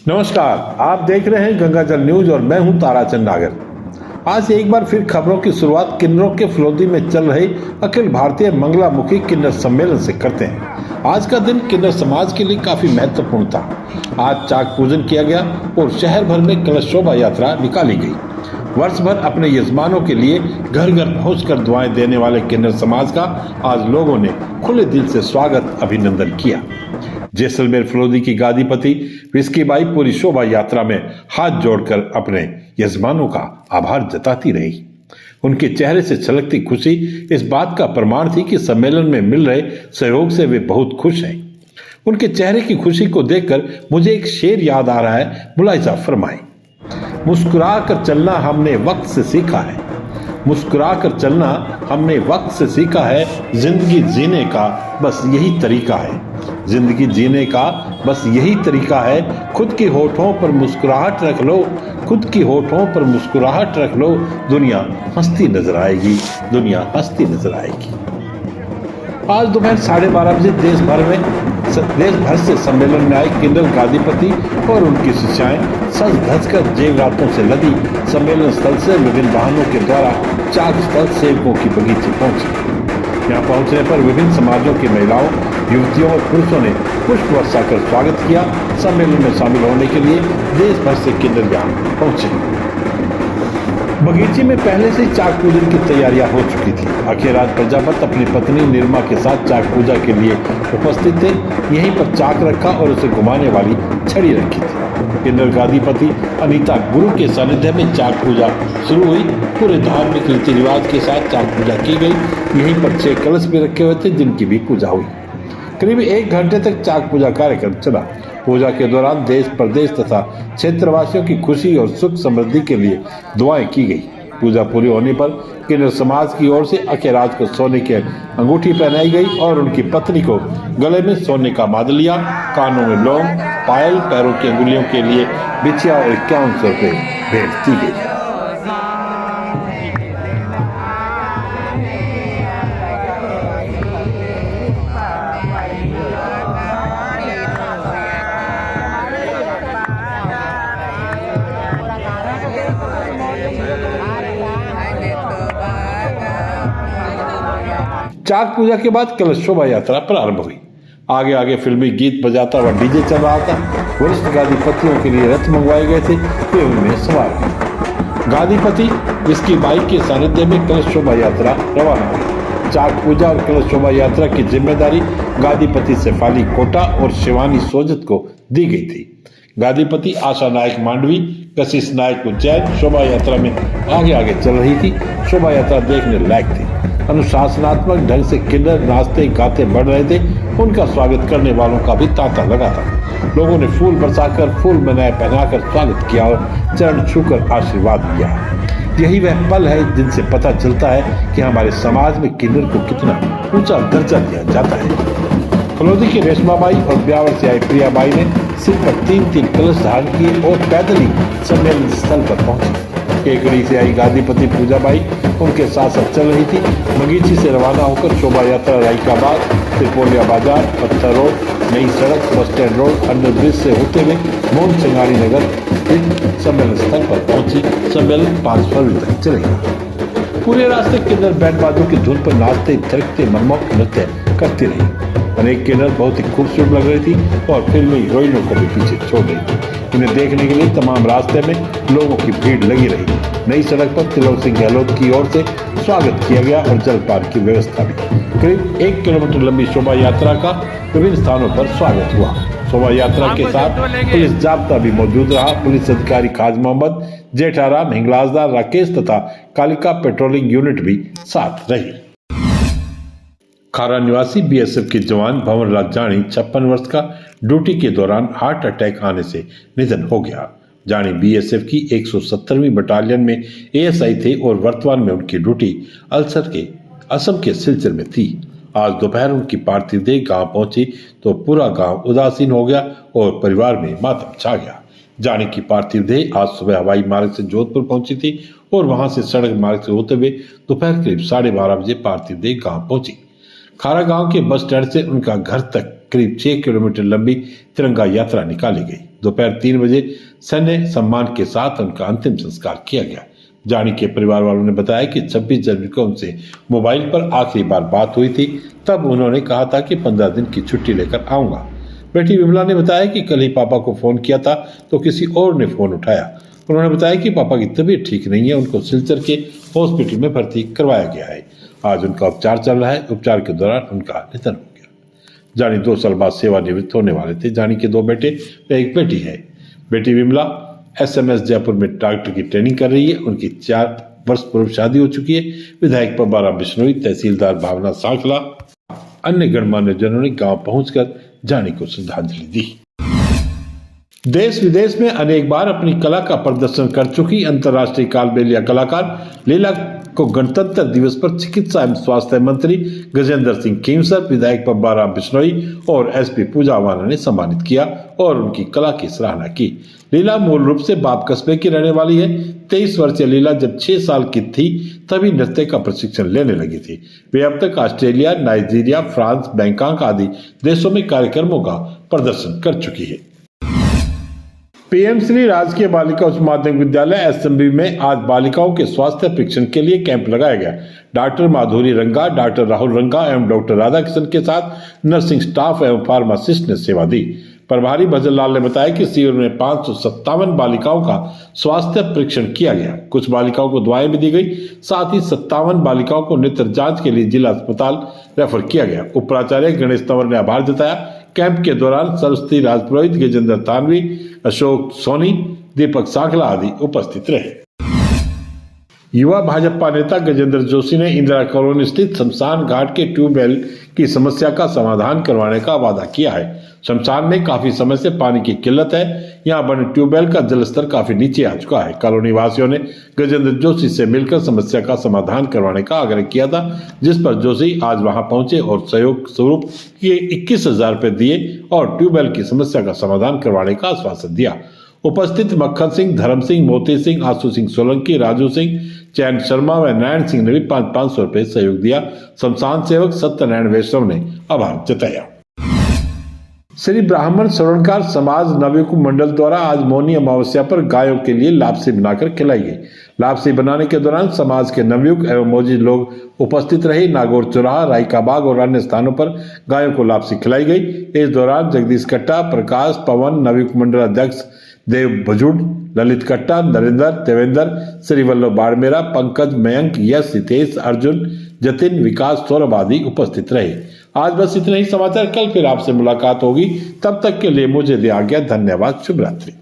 नमस्कार, आप देख रहे हैं गंगाजल न्यूज और मैं हूं ताराचंद नागर। आज एक बार फिर खबरों की शुरुआत किन्नरों के फलोदी में चल रहे अखिल भारतीय मंगलामुखी किन्नर सम्मेलन से करते हैं। आज का दिन किन्नर समाज के लिए काफी महत्वपूर्ण था। आज चाक पूजन किया गया और शहर भर में कलश शोभा यात्रा निकाली गई। वर्ष भर अपने यजमानों के लिए घर घर पहुंचकर दुआएं देने वाले किन्नर समाज का आज लोगों ने खुले दिल से स्वागत अभिनंदन किया। जैसलमेर फलोदी की गादीपति विस्की बाई पूरी शोभा यात्रा में हाथ जोड़कर अपने यजमानों का आभार जताती रही। उनके चेहरे से छलकती खुशी इस बात का प्रमाण थी कि सम्मेलन में मिल रहे सहयोग से वे बहुत खुश हैं। उनके चेहरे की खुशी को देखकर मुझे एक शेर याद आ रहा है। मुलाहिजा फरमाएं, मुस्कुरा कर चलना हमने वक्त से सीखा है, मुस्कुरा कर चलना हमने वक्त से सीखा है, जिंदगी जीने का बस यही तरीका है, जिंदगी जीने का बस यही तरीका है। खुद के होठों पर मुस्कुराहट रख लो, खुद की होठों पर मुस्कुराहट रख लो, दुनिया हंसती नजर आएगी, दुनिया हंसती नजर आएगी। आज दोपहर 12:30 बजे देश भर से सम्मेलन में आए किन्नर गादीपति और उनकी शिष्याएं सज धज कर जेवरातों से लदी सम्मेलन स्थल से विभिन्न वाहनों के द्वारा चाक स्थल सेवकों की बगीचे पहुंची। यहाँ पहुंचने पर विभिन्न समाजों की महिलाओं, युवतियों और पुरुषों ने पुष्प वर्षा कर स्वागत किया। सम्मेलन में शामिल होने के लिए देश भर से किन्नर यहाँ पहुंचे। बगीचे में पहले से चाक पूजन की तैयारियां हो चुकी थी। अखिराज प्रजापत अपनी पत्नी निर्मा के साथ चाक पूजा के लिए उपस्थित थे। यहीं पर चाक रखा और उसे घुमाने वाली छड़ी रखी थी। किन्नर गादीपति अनीता गुरु के सानिध्य में चाक पूजा शुरू हुई। पूरे धार्मिक रीति रिवाज के साथ चाक पूजा की गई। यहीं पर 6 कलश भी रखे हुए थे जिनकी भी पूजा हुई। करीब 1 घंटे तक चाक पूजा कार्यक्रम चला। पूजा के दौरान देश प्रदेश तथा क्षेत्रवासियों की खुशी और सुख समृद्धि के लिए दुआएं की गई। पूजा पूरी होने पर किन्नर समाज की ओर से अखिराज को सोने की अंगूठी पहनाई गई और उनकी पत्नी को गले में सोने का मादलिया, कानों में लौंग, पायल, पैरों की अंगुलियों के लिए बिछिया और 5100 रुपये भेंट की गई। चाक पूजा के बाद कलश शोभा यात्रा प्रारंभ हुई। आगे आगे फिल्मी गीत बजाता हुआ डीजे चल रहा था। वरिष्ठ गादीपतियों के लिए रथ मंगवाए गए थे, वे उनमें सवार हुए। गादीपति विस्की बाई के सानिध्य में कलश शोभा यात्रा रवाना हुई। चाक पूजा और कलश शोभा यात्रा की जिम्मेदारी गादीपति शेफाली कोटा और शिवानी सोजत को दी गई थी। गादीपति आशा नायक मांडवी, कशिश नायक उज्जैन शोभा यात्रा में आगे आगे चल रही थी। शोभा यात्रा देखने लायक थी। अनुशासनात्मक ढंग से किन्नर नाचते गाते बढ़ रहे थे। उनका स्वागत करने वालों का भी तांता लगा था। लोगों ने फूल बरसाकर, फूल बनाए पहनाकर स्वागत किया और चरण छूकर आशीर्वाद लिया। यही वह पल है जिनसे पता चलता है कि हमारे समाज में किन्नर को कितना ऊंचा दर्जा दिया जाता है। फलोदी की रेशमाबाई और ब्यावर से आई प्रियाबाई ने सिर पर 3-3 कलश धारण किए और पैदल ही सम्मेलन स्थल पर पहुंचे। केकड़ी से आई गादीपति पूजाबाई उनके साथ साथ चल रही थी। बगीची से रवाना होकर शोभा यात्रा राइकाबाद, त्रिपोलिया बाजार, पत्थर रोड, नई सड़क, bus stand road, under bridge से होते हुए मोहन सिंगारी नगर सम्मेलन स्थल पर पहुंची। सम्मेलन 5 फरवरी तक चलेगा। पूरे रास्ते किन्नर बैंड बाजों की धुन पर नाचते थिरकते मनमोहक नृत्य करती रही। अनेक किन्नर बहुत ही खूबसूरत लग रही थी और फिल्मी हीरोइनों को भी पीछे छोड़ रही थी। इन्हें देखने के लिए तमाम रास्ते में लोगों की भीड़ लगी रही। नई सड़क पर त्रिलोक सिंह गहलोत की ओर से स्वागत किया गया और जलपान की व्यवस्था भी। करीब 1 किलोमीटर लंबी शोभा यात्रा का विभिन्न स्थानों पर स्वागत हुआ। शोभा यात्रा के साथ पुलिस जाब्ता भी मौजूद रहा। पुलिस अधिकारी खाज मोहम्मद, जेठाराम, हिंगलाजदार, राकेश तथा कालिका पेट्रोलिंग यूनिट भी साथ रही। खारा निवासी बीएसएफ के जवान भंवर राज जानी 56 वर्ष का ड्यूटी के दौरान हार्ट अटैक आने से निधन हो गया। जानी बीएसएफ की 170वीं बटालियन में एएसआई थे और वर्तमान में उनकी ड्यूटी असम के सिलचर में थी। आज दोपहर उनकी पार्थिव देह गांव पहुंची तो पूरा गांव उदासीन हो गया और परिवार में मातम छा गया। जानी की पार्थिव देह आज सुबह हवाई मार्ग से जोधपुर पहुंची थी और वहां से सड़क मार्ग से होते हुए दोपहर करीब 12:30 बजे पार्थिव देह गांव पहुंची। खारा गांव के बस स्टैंड से उनका घर तक करीब 6 किलोमीटर लंबी तिरंगा यात्रा निकाली गई। दोपहर 3 बजे सैन्य सम्मान के साथ उनका अंतिम संस्कार किया गया। जानी के परिवार वालों ने बताया कि 26 जनवरी को उनसे मोबाइल पर आखिरी बार बात हुई थी। तब उन्होंने कहा था कि 15 दिन की छुट्टी लेकर आऊंगा। बेटी विमला ने बताया कि कल ही पापा को फोन किया था तो किसी और ने फोन उठाया। उन्होंने बताया कि पापा की तबीयत ठीक नहीं है, उनको सिलचर के हॉस्पिटल में भर्ती करवाया गया है। आज उनका उपचार चल रहा है। उपचार के दौरान उनका निधन हो गया। जानी 2 साल बाद सेवानिवृत्त होने वाले थे। जानी के 2 बेटे व एक बेटी है। बेटी विमला SMS जयपुर में डॉक्टर की ट्रेनिंग कर रही है। उनकी 4 वर्ष पूर्व शादी हो चुकी है। विधायक पब्बाराम बिश्नोई, तहसीलदार भावना सांखला, अन्य गणमान्य जनों ने गांव पहुंचकर जानी को श्रद्धांजलि दी। देश विदेश में अनेक बार अपनी कला का प्रदर्शन कर चुकी अंतर्राष्ट्रीय कालबेलिया कलाकार लीला को गणतंत्र दिवस पर चिकित्सा एवं स्वास्थ्य मंत्री गजेंद्र सिंह खेमसर, विधायक पब्बाराम बिश्नोई और SP पूजा वाना ने सम्मानित किया और उनकी कला की सराहना की। लीला मूल रूप से बाप कस्बे की रहने वाली है। 23 वर्षीय लीला जब 6 साल की थी तभी नृत्य का प्रशिक्षण लेने लगी थी। वे अब तक ऑस्ट्रेलिया, नाइजीरिया, फ्रांस, बैंकॉक आदि देशों में कार्यक्रमों का प्रदर्शन कर चुकी है। PM श्री राजकीय बालिका उच्च माध्यमिक विद्यालय SMB में आज बालिकाओं के स्वास्थ्य परीक्षण के लिए कैंप लगाया गया। डॉक्टर माधुरी रंगा, डॉक्टर राहुल रंगा एवं डॉक्टर राधाकृष्ण के साथ नर्सिंग स्टाफ एवं फार्मासिस्ट ने सेवा दी। प्रभारी भजन लाल ने बताया कि शिविर में 557 बालिकाओं का स्वास्थ्य परीक्षण किया गया। कुछ बालिकाओं को दवाएं भी दी गई। साथ ही 57 बालिकाओं को नेत्र जांच के लिए जिला अस्पताल रेफर किया गया। उप प्राचार्य गणेश तंवर ने आभार जताया। कैंप के दौरान सरस्वती राजपुरोहित, गजेंद्र तानवी, अशोक सोनी, दीपक सांखला आदि उपस्थित रहे। युवा भाजपा नेता गजेंद्र जोशी ने इंदिरा कॉलोनी स्थित शमशान घाट के ट्यूबवेल की समस्या का समाधान करवाने का वादा किया है। शमशान में काफी समय से पानी की किल्लत है। यहाँ बने ट्यूबवेल का जलस्तर काफी नीचे आ चुका है। कॉलोनी वासियों ने गजेंद्र जोशी से मिलकर समस्या का समाधान करवाने का आग्रह किया था, जिस पर जोशी आज वहां पहुंचे और सहयोग स्वरूप 21,000 रुपए दिए और ट्यूबवेल की समस्या का समाधान करवाने का आश्वासन दिया। उपस्थित मक्खन सिंह, धर्म सिंह, मोती सिंह, आशु सिंह सोलंकी, राजू सिंह, चैन शर्मा व नारायण सिंह ने भी 500 रुपए सहयोग दिया। शमशान सेवक सत्यनारायण वैष्णव ने आभार जताया। श्री ब्राह्मण श्रवणकार समाज नवयुग मंडल द्वारा आज मौनी अमावस्या पर गायों के लिए लापसी बनाकर खिलाई गई। लापसी बनाने के दौरान समाज के नवयुग एवं मौजूद लोग उपस्थित रहे। नागौर चौराहा, रायका बाग और अन्य स्थानों पर गायों को लापसी खिलाई गई। इस दौरान जगदीश कट्टा, प्रकाश, पवन, नवयुग मंडल अध्यक्ष देव भजुड़, ललित कट्टा, नरेंद्र, देवेंद्र, श्री वल्लभ बाड़मेरा, पंकज, मयंक, यश, हितेश, अर्जुन, जतिन, विकास, सौरभ आदि उपस्थित रहे। आज बस इतने ही समाचार। कल फिर आपसे मुलाकात होगी। तब तक के लिए मुझे दे आज्ञा। धन्यवाद। शुभ रात्रि।